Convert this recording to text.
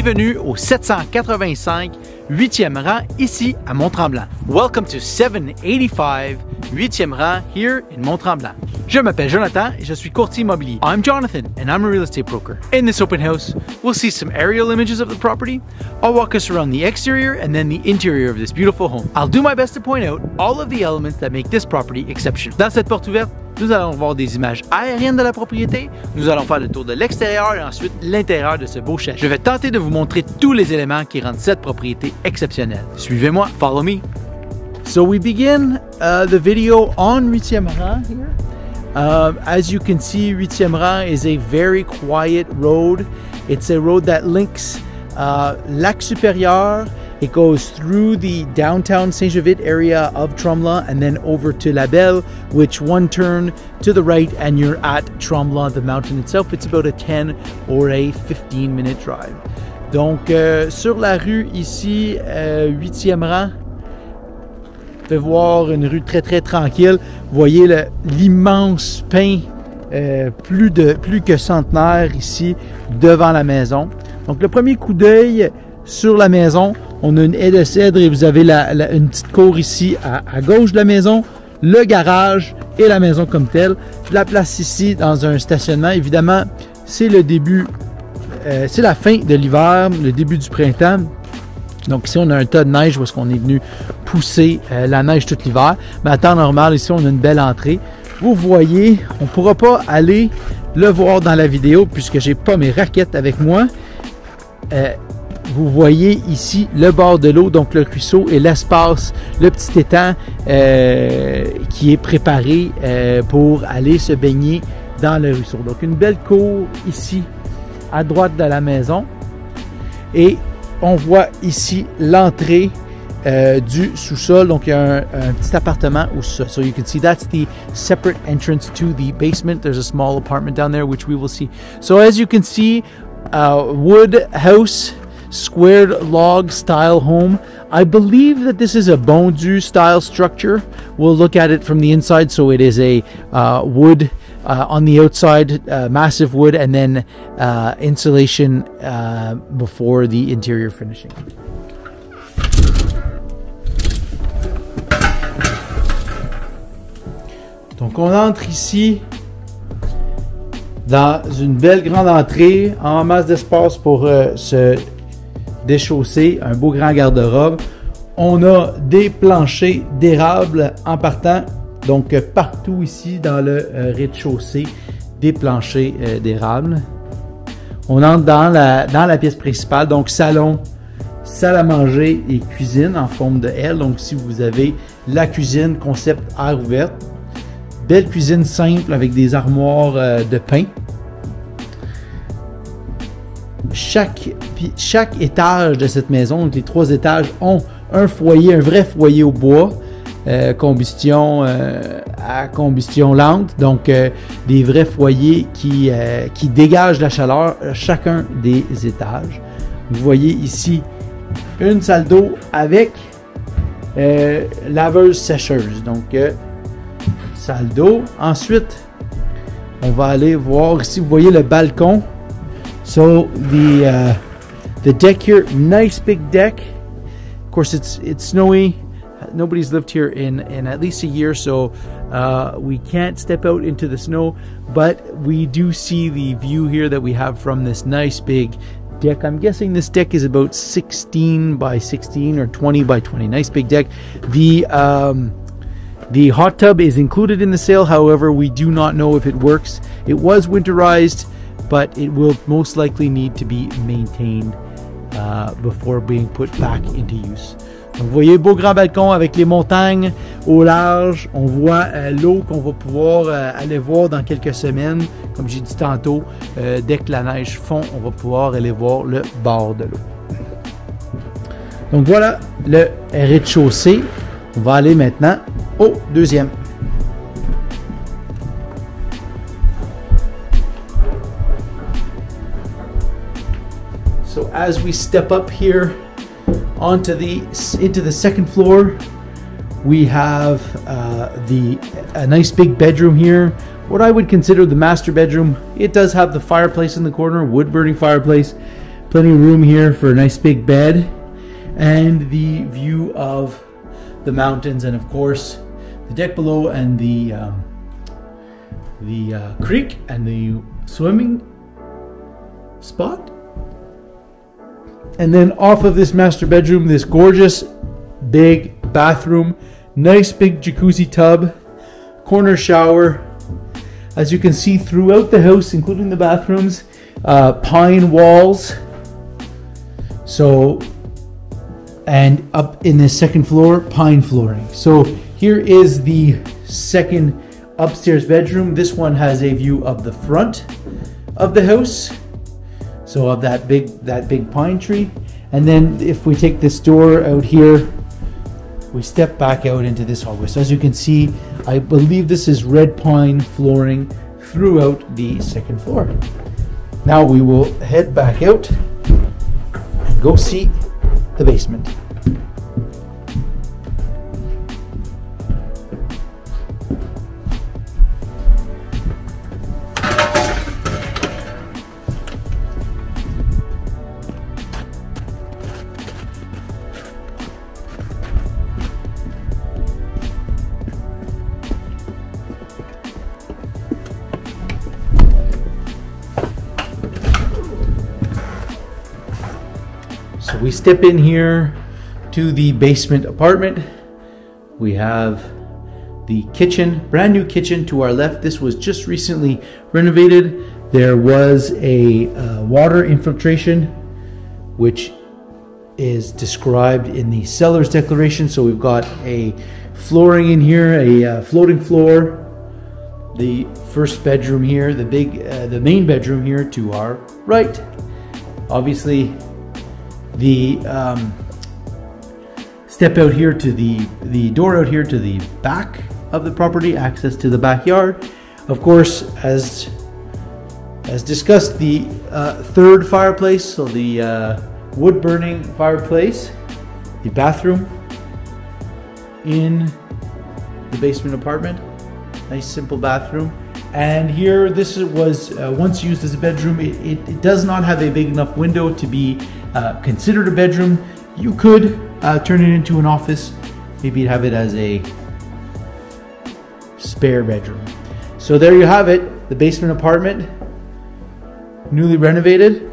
Bienvenue au 785 8e rang ici à Mont-Tremblant. Welcome to 785 8e rang here in Mont-Tremblant. Je m'appelle Jonathan et je suis courtier immobilier. I'm Jonathan and I'm a real estate broker. In this open house, we'll see some aerial images of the property. I'll walk us around the exterior and then the interior of this beautiful home. I'll do my best to point out all of the elements that make this property exceptional. Dans cette porte ouverte, nous allons voir des images aériennes de la propriété, nous allons faire le tour de l'extérieur et ensuite l'intérieur de ce beau chalet. Je vais tenter de vous montrer tous les éléments qui rendent cette propriété exceptionnelle. Suivez-moi, follow me. So we begin the video on 8e rang here. As you can see, 8e rang is a very quiet road. It's a road that links Lac Supérieur. It goes through the downtown Saint-Jovite area of Tremblant and then over to La Belle, which one turn to the right and you're at Tremblant, the mountain itself. It's about a 10 or a 15-minute drive. Donc, sur la rue ici, 8e rang, vous pouvez voir une rue très très tranquille. Vous voyez l'immense pin plus que centenaire ici devant la maison. Donc, le premier coup d'œil sur la maison, on a une haie de cèdre et vous avez une petite cour ici à gauche de la maison, le garage et la maison comme telle. La place ici dans un stationnement, évidemment, c'est le début, c'est la fin de l'hiver, le début du printemps. Donc ici, on a un tas de neige où est-ce qu'on est venu pousser la neige tout l'hiver. Mais à temps normal, ici, on a une belle entrée. Vous voyez, on ne pourra pas aller le voir dans la vidéo puisque j'ai pas mes raquettes avec moi. Vous voyez ici le bord de l'eau, donc le ruisseau et l'espace, le petit étang qui est préparé pour aller se baigner dans le ruisseau. Donc une belle cour ici à droite de la maison et on voit ici l'entrée du sous-sol. Donc il y a un petit appartement au sol. So you can see that's the separate entrance to the basement. There's a small apartment down there which we will see. So as you can see, wood house, squared log style home. I believe that this is a VENDU style structure. We'll look at it from the inside. So it is a wood on the outside, massive wood, and then insulation before the interior finishing. Donc on entre ici dans une belle grande entrée, en masse d'espace pour se déchausser, un beau grand garde-robe. On a des planchers d'érable en partant, donc partout ici dans le rez-de-chaussée, des planchers d'érable. On entre dans la pièce principale, donc salon, salle à manger et cuisine en forme de L. Donc ici vous avez la cuisine concept air ouverte. Belle cuisine simple avec des armoires de pain. Chaque étage de cette maison, donc les 3 étages, ont un foyer, un vrai foyer au bois, combustion à combustion lente, donc des vrais foyers qui dégagent la chaleur à chacun des étages. Vous voyez ici une salle d'eau avec laveuse sécheuse, donc salle d'eau. Ensuite, on va aller voir ici, vous voyez le balcon. So the deck here, nice big deck. Of course, it's snowy. Nobody's lived here in at least a year, so we can't step out into the snow. But we do see the view here that we have from this nice big deck. I'm guessing this deck is about 16 by 16 or 20 by 20. Nice big deck. The hot tub is included in the sale. However, we do not know if it works. It was winterized, but it will most likely need to be maintained before being put back into use. Donc, vous voyez, beau grand balcon avec les montagnes au large. On voit l'eau qu'on va pouvoir aller voir dans quelques semaines. Comme j'ai dit tantôt, dès que la neige fond, on va pouvoir aller voir le bord de l'eau. Donc voilà le rez-de-chaussée. On va aller maintenant au deuxième. So as we step up here into the second floor, we have a nice big bedroom here. What I would consider the master bedroom. It does have the fireplace in the corner, wood burning fireplace. Plenty of room here for a nice big bed, and the view of the mountains, and of course the deck below, and the creek and the swimming spot. And then off of this master bedroom, this gorgeous big bathroom, nice big jacuzzi tub, corner shower. As you can see throughout the house, including the bathrooms, pine walls. So, and up in the second floor, pine flooring. So here is the second upstairs bedroom. This one has a view of the front of the house, so of that big pine tree. And then if we take this door out here, we step back out into this hallway. So as you can see, I believe this is red pine flooring throughout the second floor. Now we will head back out and go see the basement. So we step in here to the basement apartment. We have the kitchen, brand new kitchen to our left. This was just recently renovated. There was a water infiltration, which is described in the seller's declaration. So we've got a flooring in here, a floating floor. The first bedroom here, the main bedroom here to our right. Obviously, the step out here to the door out here to the back of the property, access to the backyard. Of course, as discussed, the third fireplace, so the wood burning fireplace, the bathroom in the basement apartment. Nice simple bathroom. And here, this was once used as a bedroom. It does not have a big enough window to be considered a bedroom. You could turn it into an office, maybe have it as a spare bedroom. So there you have it, the basement apartment, newly renovated.